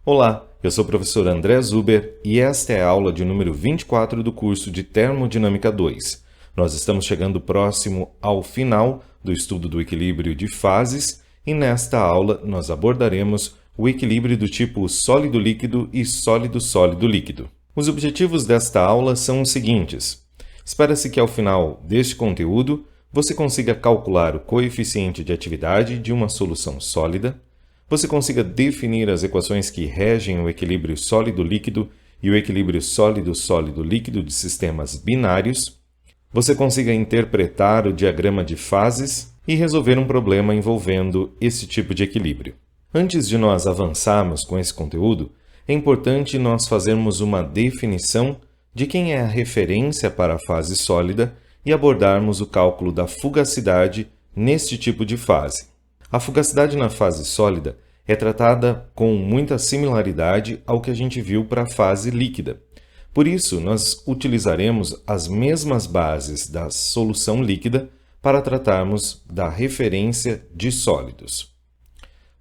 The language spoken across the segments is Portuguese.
Olá, eu sou o professor André Zuber e esta é a aula de número 24 do curso de Termodinâmica 2. Nós estamos chegando próximo ao final do estudo do equilíbrio de fases e nesta aula nós abordaremos o equilíbrio do tipo sólido-líquido e sólido-sólido-líquido. Os objetivos desta aula são os seguintes. Espera-se que ao final deste conteúdo você consiga calcular o coeficiente de atividade de uma solução sólida, você consiga definir as equações que regem o equilíbrio sólido-líquido e o equilíbrio sólido-sólido-líquido de sistemas binários, você consiga interpretar o diagrama de fases e resolver um problema envolvendo esse tipo de equilíbrio. Antes de nós avançarmos com esse conteúdo, é importante nós fazermos uma definição de quem é a referência para a fase sólida e abordarmos o cálculo da fugacidade neste tipo de fase. A fugacidade na fase sólida é tratada com muita similaridade ao que a gente viu para a fase líquida. Por isso, nós utilizaremos as mesmas bases da solução líquida para tratarmos da referência de sólidos.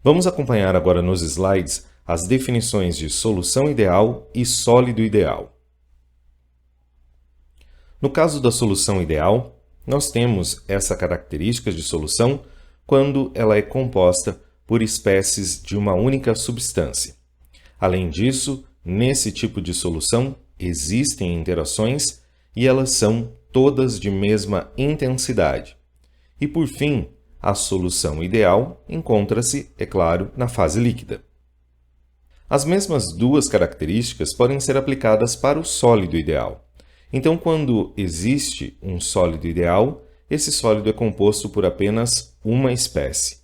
Vamos acompanhar agora nos slides as definições de solução ideal e sólido ideal. No caso da solução ideal, nós temos essa característica de solução quando ela é composta por espécies de uma única substância. Além disso, nesse tipo de solução existem interações e elas são todas de mesma intensidade. E por fim, a solução ideal encontra-se, é claro, na fase líquida. As mesmas duas características podem ser aplicadas para o sólido ideal. Então, quando existe um sólido ideal, esse sólido é composto por apenas uma espécie.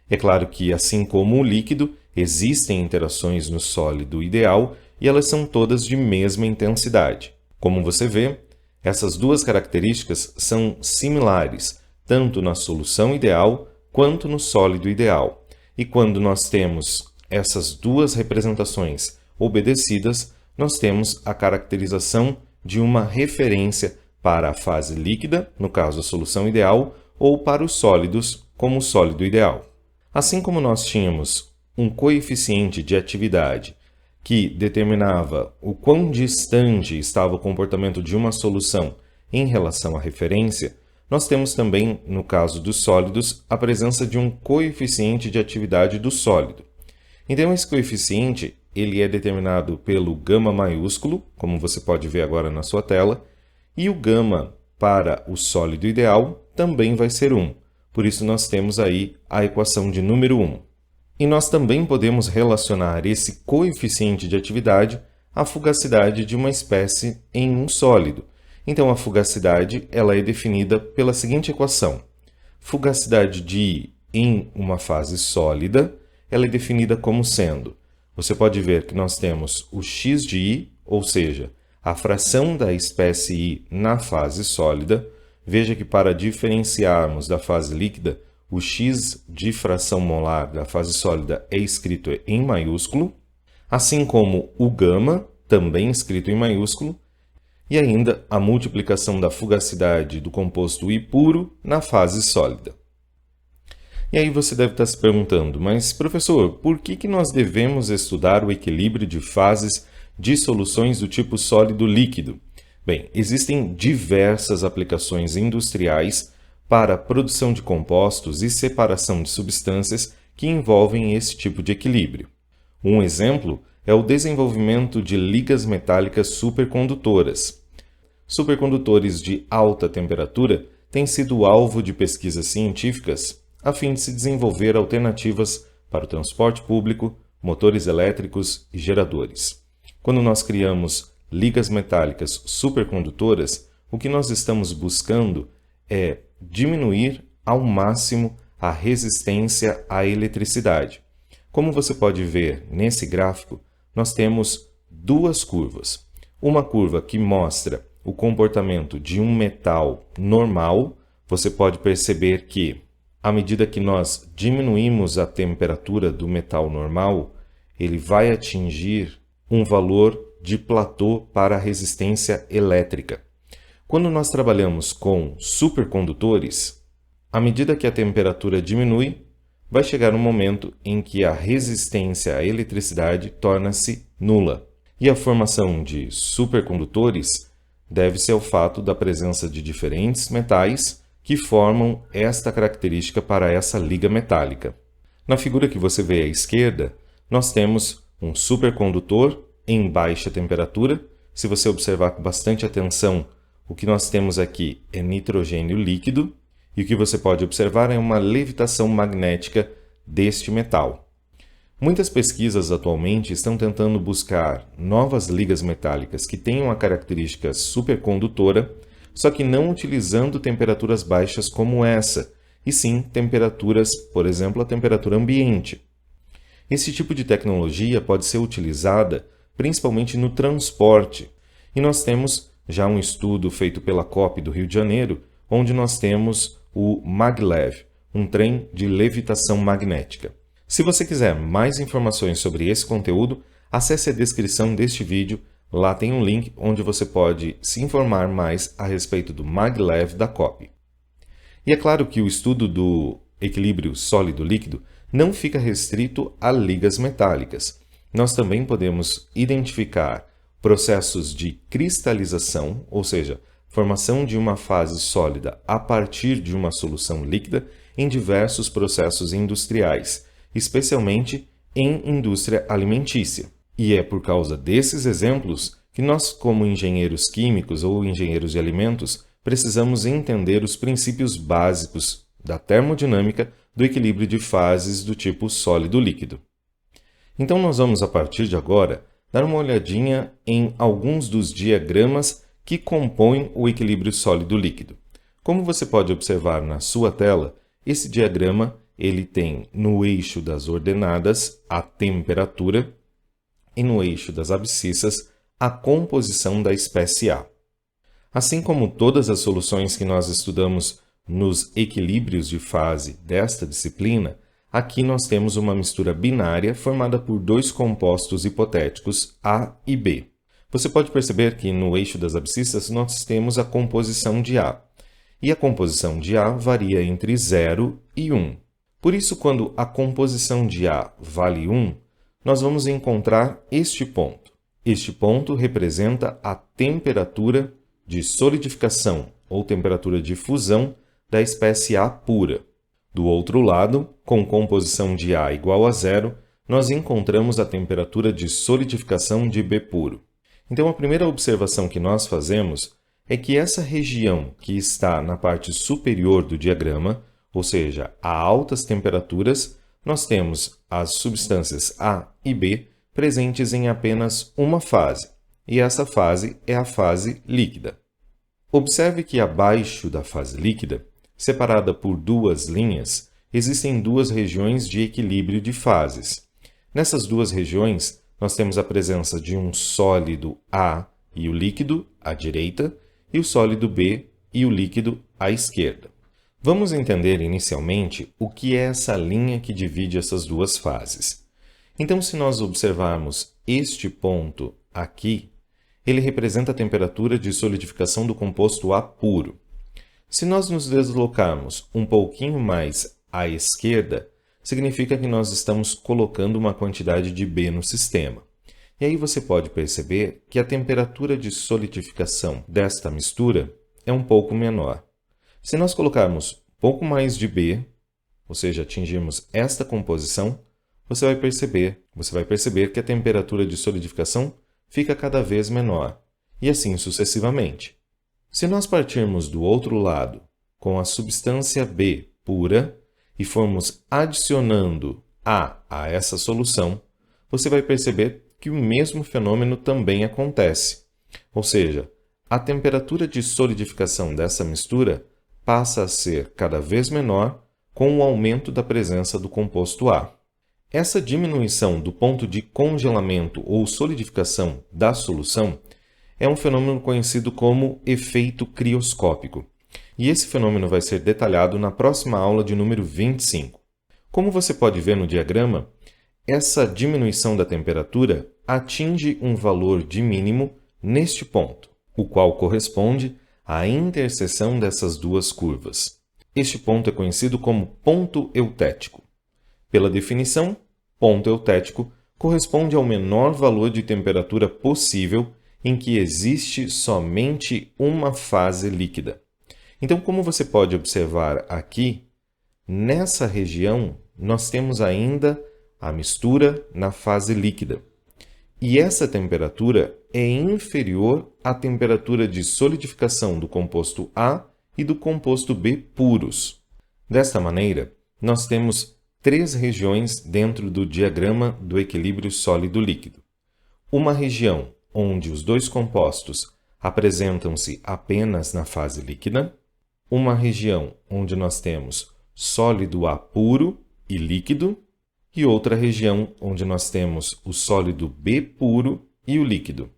É claro que, assim como o líquido, existem interações no sólido ideal e elas são todas de mesma intensidade. Como você vê, essas duas características são similares, tanto na solução ideal quanto no sólido ideal. E quando nós temos essas duas representações obedecidas, nós temos a caracterização de uma referência para a fase líquida, no caso a solução ideal, ou para os sólidos, como o sólido ideal. Assim como nós tínhamos um coeficiente de atividade que determinava o quão distante estava o comportamento de uma solução em relação à referência, nós temos também, no caso dos sólidos, a presença de um coeficiente de atividade do sólido. Então, esse coeficiente ele é determinado pelo gama maiúsculo, como você pode ver agora na sua tela, e o gama para o sólido ideal também vai ser 1. Por isso, nós temos aí a equação de número 1. E nós também podemos relacionar esse coeficiente de atividade à fugacidade de uma espécie em um sólido. Então, a fugacidade ela é definida pela seguinte equação. Fugacidade de I em uma fase sólida ela é definida como sendo. Você pode ver que nós temos o x de I, ou seja, a fração da espécie I na fase sólida. Veja que para diferenciarmos da fase líquida, o x de fração molar da fase sólida é escrito em maiúsculo, assim como o gama, também escrito em maiúsculo, e ainda a multiplicação da fugacidade do composto I puro na fase sólida. E aí você deve estar se perguntando, mas professor, por que nós devemos estudar o equilíbrio de fases de soluções do tipo sólido-líquido? Bem, existem diversas aplicações industriais para a produção de compostos e separação de substâncias que envolvem esse tipo de equilíbrio. Um exemplo é o desenvolvimento de ligas metálicas supercondutoras. Supercondutores de alta temperatura têm sido alvo de pesquisas científicas a fim de se desenvolver alternativas para o transporte público, motores elétricos e geradores. Quando nós criamos ligas metálicas supercondutoras, o que nós estamos buscando é diminuir ao máximo a resistência à eletricidade. Como você pode ver nesse gráfico, nós temos duas curvas. Uma curva que mostra o comportamento de um metal normal. Você pode perceber que, à medida que nós diminuímos a temperatura do metal normal, ele vai atingir um valor de platô para a resistência elétrica. Quando nós trabalhamos com supercondutores, à medida que a temperatura diminui, vai chegar um momento em que a resistência à eletricidade torna-se nula. E a formação de supercondutores deve-se ao fato da presença de diferentes metais que formam esta característica para essa liga metálica. Na figura que você vê à esquerda, nós temos um supercondutor em baixa temperatura. Se você observar com bastante atenção, o que nós temos aqui é nitrogênio líquido, e o que você pode observar é uma levitação magnética deste metal. Muitas pesquisas atualmente estão tentando buscar novas ligas metálicas que tenham a característica supercondutora, só que não utilizando temperaturas baixas como essa, e sim temperaturas, por exemplo, a temperatura ambiente. Esse tipo de tecnologia pode ser utilizada principalmente no transporte, e nós temos já um estudo feito pela COP do Rio de Janeiro, onde nós temos o maglev, um trem de levitação magnética. Se você quiser mais informações sobre esse conteúdo, acesse a descrição deste vídeo. Lá tem um link onde você pode se informar mais a respeito do maglev da COP. E é claro que o estudo do equilíbrio sólido-líquido não fica restrito a ligas metálicas. Nós também podemos identificar processos de cristalização, ou seja, formação de uma fase sólida a partir de uma solução líquida em diversos processos industriais, especialmente em indústria alimentícia. E é por causa desses exemplos que nós, como engenheiros químicos ou engenheiros de alimentos, precisamos entender os princípios básicos da termodinâmica do equilíbrio de fases do tipo sólido-líquido. Então nós vamos, a partir de agora, dar uma olhadinha em alguns dos diagramas que compõem o equilíbrio sólido-líquido. Como você pode observar na sua tela, esse diagrama ele tem no eixo das ordenadas a temperatura e no eixo das abscissas a composição da espécie A. Assim como todas as soluções que nós estudamos nos equilíbrios de fase desta disciplina, aqui nós temos uma mistura binária formada por dois compostos hipotéticos A e B. Você pode perceber que no eixo das abscissas nós temos a composição de A, e a composição de A varia entre 0 e 1. Por isso, quando a composição de A vale 1, nós vamos encontrar este ponto. Este ponto representa a temperatura de solidificação ou temperatura de fusão da espécie A pura. Do outro lado, com composição de A igual a 0, nós encontramos a temperatura de solidificação de B puro. Então, a primeira observação que nós fazemos é que essa região que está na parte superior do diagrama, ou seja, a altas temperaturas, nós temos as substâncias A e B presentes em apenas uma fase, e essa fase é a fase líquida. Observe que abaixo da fase líquida, separada por duas linhas, existem duas regiões de equilíbrio de fases. Nessas duas regiões, nós temos a presença de um sólido A e o líquido à direita, e o sólido B e o líquido à esquerda. Vamos entender inicialmente o que é essa linha que divide essas duas fases. Então, se nós observarmos este ponto aqui, ele representa a temperatura de solidificação do composto A puro. Se nós nos deslocarmos um pouquinho mais à esquerda, significa que nós estamos colocando uma quantidade de B no sistema. E aí você pode perceber que a temperatura de solidificação desta mistura é um pouco menor. Se nós colocarmos um pouco mais de B, ou seja, atingirmos esta composição, você vai perceber que a temperatura de solidificação fica cada vez menor, e assim sucessivamente. Se nós partirmos do outro lado, com a substância B pura, e formos adicionando A a essa solução, você vai perceber que o mesmo fenômeno também acontece. Ou seja, a temperatura de solidificação dessa mistura passa a ser cada vez menor com o aumento da presença do composto A. Essa diminuição do ponto de congelamento ou solidificação da solução é um fenômeno conhecido como efeito crioscópico. E esse fenômeno vai ser detalhado na próxima aula de número 25. Como você pode ver no diagrama, essa diminuição da temperatura atinge um valor de mínimo neste ponto, o qual corresponde à interseção dessas duas curvas. Este ponto é conhecido como ponto eutético. Pela definição, ponto eutético corresponde ao menor valor de temperatura possível em que existe somente uma fase líquida. Então, como você pode observar aqui, nessa região nós temos ainda a mistura na fase líquida. E essa temperatura é inferior à temperatura de solidificação do composto A e do composto B puros. Desta maneira, nós temos 3 regiões dentro do diagrama do equilíbrio sólido-líquido. Uma região onde os dois compostos apresentam-se apenas na fase líquida, uma região onde nós temos sólido A puro e líquido, e outra região onde nós temos o sólido B puro e o líquido,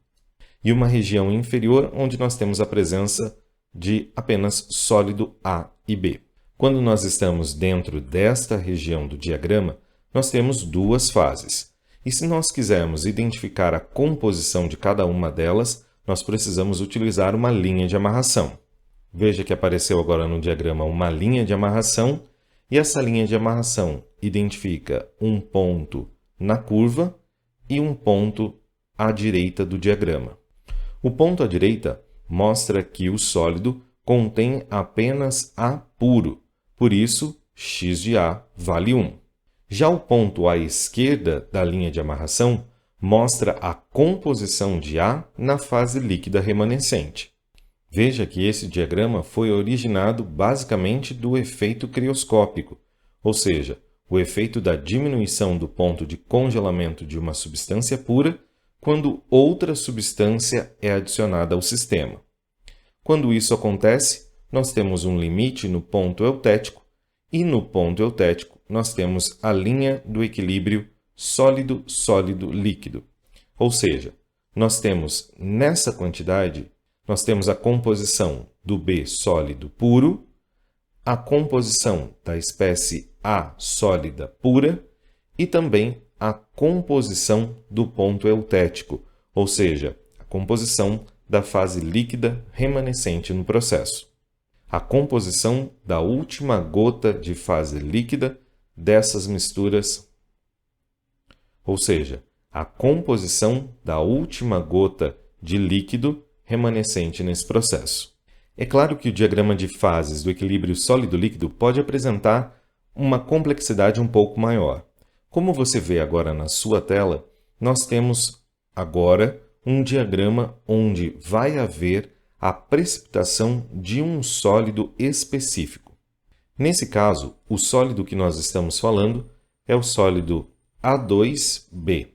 e uma região inferior onde nós temos a presença de apenas sólido A e B. Quando nós estamos dentro desta região do diagrama, nós temos 2 fases. E se nós quisermos identificar a composição de cada uma delas, nós precisamos utilizar uma linha de amarração. Veja que apareceu agora no diagrama uma linha de amarração, e essa linha de amarração identifica um ponto na curva e um ponto à direita do diagrama. O ponto à direita mostra que o sólido contém apenas A puro, por isso x de A vale 1. Já o ponto à esquerda da linha de amarração mostra a composição de A na fase líquida remanescente. Veja que esse diagrama foi originado basicamente do efeito crioscópico, ou seja, o efeito da diminuição do ponto de congelamento de uma substância pura quando outra substância é adicionada ao sistema. Quando isso acontece, nós temos um limite no ponto eutético, e no ponto eutético nós temos a linha do equilíbrio sólido-sólido-líquido. Ou seja, nós temos nessa quantidade, nós temos a composição do B sólido puro, a composição da espécie A sólida pura e também a composição do ponto eutético, ou seja, a composição da fase líquida remanescente no processo. A composição da última gota de fase líquida dessas misturas, ou seja, a composição da última gota de líquido remanescente nesse processo. É claro que o diagrama de fases do equilíbrio sólido-líquido pode apresentar uma complexidade um pouco maior. Como você vê agora na sua tela, nós temos agora um diagrama onde vai haver a precipitação de um sólido específico. Nesse caso, o sólido que nós estamos falando é o sólido A2B.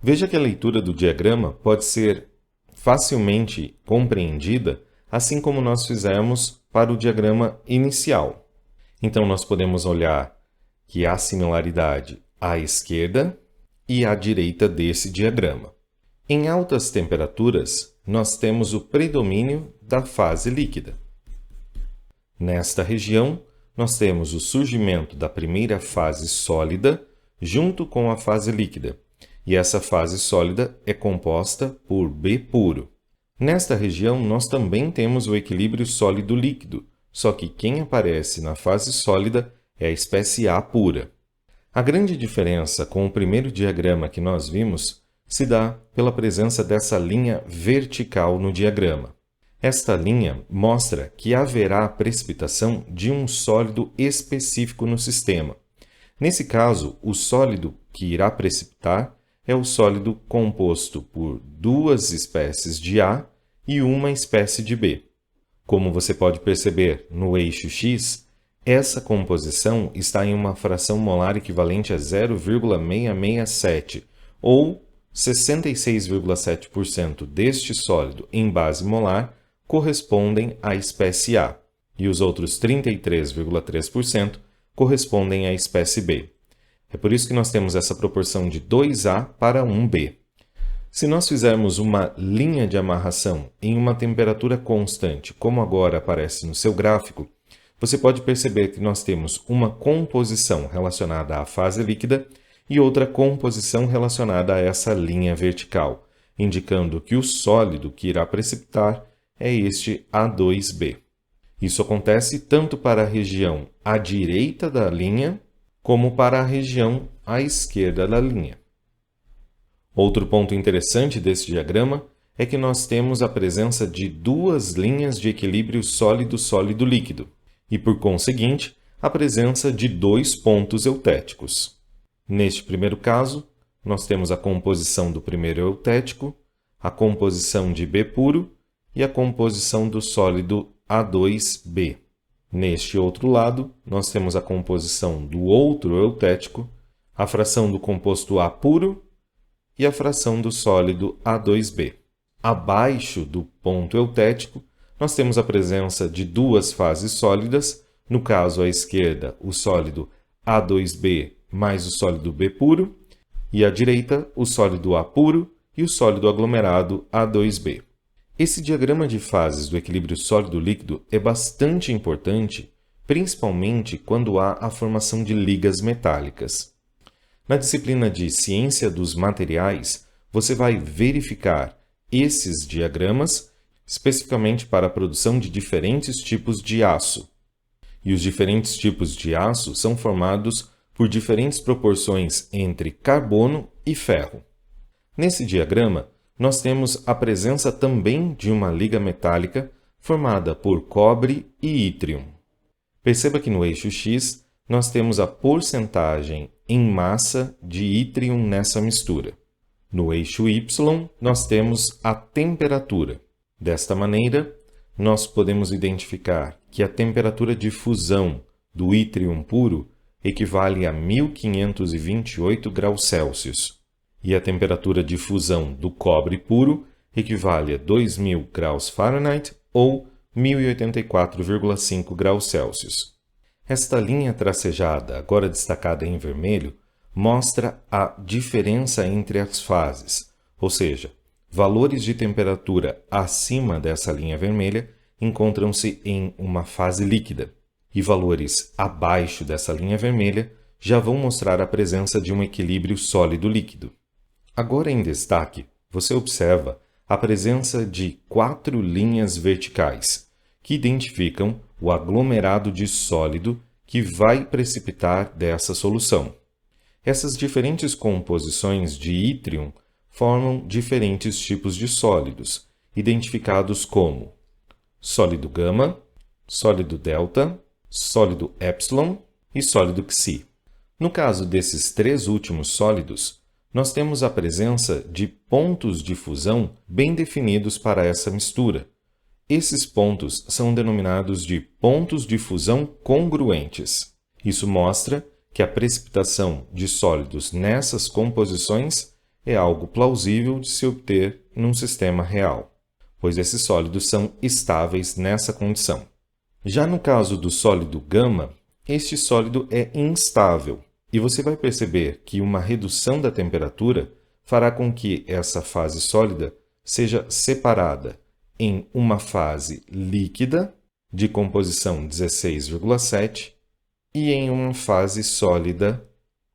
Veja que a leitura do diagrama pode ser facilmente compreendida, assim como nós fizemos para o diagrama inicial. Então, nós podemos olhar que há similaridade à esquerda e à direita desse diagrama. Em altas temperaturas, nós temos o predomínio da fase líquida. Nesta região, nós temos o surgimento da primeira fase sólida junto com a fase líquida, e essa fase sólida é composta por B puro. Nesta região, nós também temos o equilíbrio sólido-líquido, só que quem aparece na fase sólida é a espécie A pura. A grande diferença com o primeiro diagrama que nós vimos se dá pela presença dessa linha vertical no diagrama. Esta linha mostra que haverá precipitação de um sólido específico no sistema. Nesse caso, o sólido que irá precipitar é o sólido composto por 2 espécies de A e uma espécie de B. Como você pode perceber no eixo X, essa composição está em uma fração molar equivalente a 0,667, ou 66,7% deste sólido em base molar correspondem à espécie A, e os outros 33,3% correspondem à espécie B. É por isso que nós temos essa proporção de 2A para 1B. Se nós fizermos uma linha de amarração em uma temperatura constante, como agora aparece no seu gráfico, você pode perceber que nós temos uma composição relacionada à fase líquida e outra composição relacionada a essa linha vertical, indicando que o sólido que irá precipitar é este A2B. Isso acontece tanto para a região à direita da linha, como para a região à esquerda da linha. Outro ponto interessante desse diagrama é que nós temos a presença de duas linhas de equilíbrio sólido-sólido-líquido e, por conseguinte, a presença de dois pontos eutéticos. Neste primeiro caso, nós temos a composição do primeiro eutético, a composição de B puro e a composição do sólido A2B. Neste outro lado, nós temos a composição do outro eutético, a fração do composto A puro e a fração do sólido A2B. Abaixo do ponto eutético, nós temos a presença de duas fases sólidas, no caso à esquerda, o sólido A2B mais o sólido B puro, e à direita, o sólido A puro e o sólido aglomerado A2B. Esse diagrama de fases do equilíbrio sólido-líquido é bastante importante, principalmente quando há a formação de ligas metálicas. Na disciplina de Ciência dos Materiais, você vai verificar esses diagramas especificamente para a produção de diferentes tipos de aço. E os diferentes tipos de aço são formados por diferentes proporções entre carbono e ferro. Nesse diagrama, nós temos a presença também de uma liga metálica formada por cobre e ítrium. Perceba que no eixo X nós temos a porcentagem em massa de ítrium nessa mistura. No eixo Y, nós temos a temperatura. Desta maneira, nós podemos identificar que a temperatura de fusão do ítrium puro equivale a 1528 graus Celsius, e a temperatura de fusão do cobre puro equivale a 2000 graus Fahrenheit ou 1084,5 graus Celsius. Esta linha tracejada, agora destacada em vermelho, mostra a diferença entre as fases, ou seja, valores de temperatura acima dessa linha vermelha encontram-se em uma fase líquida, e valores abaixo dessa linha vermelha já vão mostrar a presença de um equilíbrio sólido-líquido. Agora em destaque, você observa a presença de 4 linhas verticais, que identificam o aglomerado de sólido que vai precipitar dessa solução. Essas diferentes composições de ítrium formam diferentes tipos de sólidos, identificados como sólido gama, sólido delta, sólido epsilon e sólido xi. No caso desses três últimos sólidos, nós temos a presença de pontos de fusão bem definidos para essa mistura. Esses pontos são denominados de pontos de fusão congruentes. Isso mostra que a precipitação de sólidos nessas composições é algo plausível de se obter num sistema real, pois esses sólidos são estáveis nessa condição. Já no caso do sólido gama, este sólido é instável, e você vai perceber que uma redução da temperatura fará com que essa fase sólida seja separada em uma fase líquida, de composição 16,7, e em uma fase sólida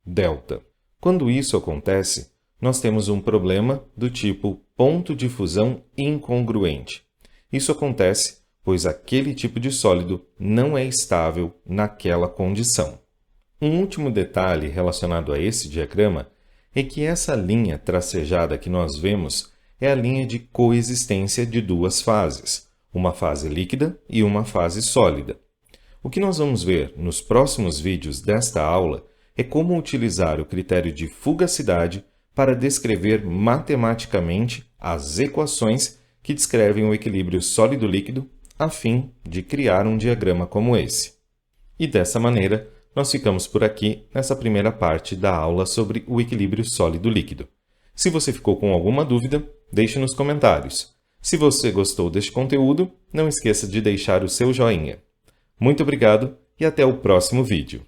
delta. Quando isso acontece, nós temos um problema do tipo ponto de fusão incongruente. Isso acontece pois aquele tipo de sólido não é estável naquela condição. Um último detalhe relacionado a esse diagrama é que essa linha tracejada que nós vemos é a linha de coexistência de duas fases, uma fase líquida e uma fase sólida. O que nós vamos ver nos próximos vídeos desta aula é como utilizar o critério de fugacidade para descrever matematicamente as equações que descrevem o equilíbrio sólido-líquido a fim de criar um diagrama como esse. E dessa maneira, nós ficamos por aqui nessa primeira parte da aula sobre o equilíbrio sólido-líquido. Se você ficou com alguma dúvida, deixe nos comentários. Se você gostou deste conteúdo, não esqueça de deixar o seu joinha. Muito obrigado e até o próximo vídeo.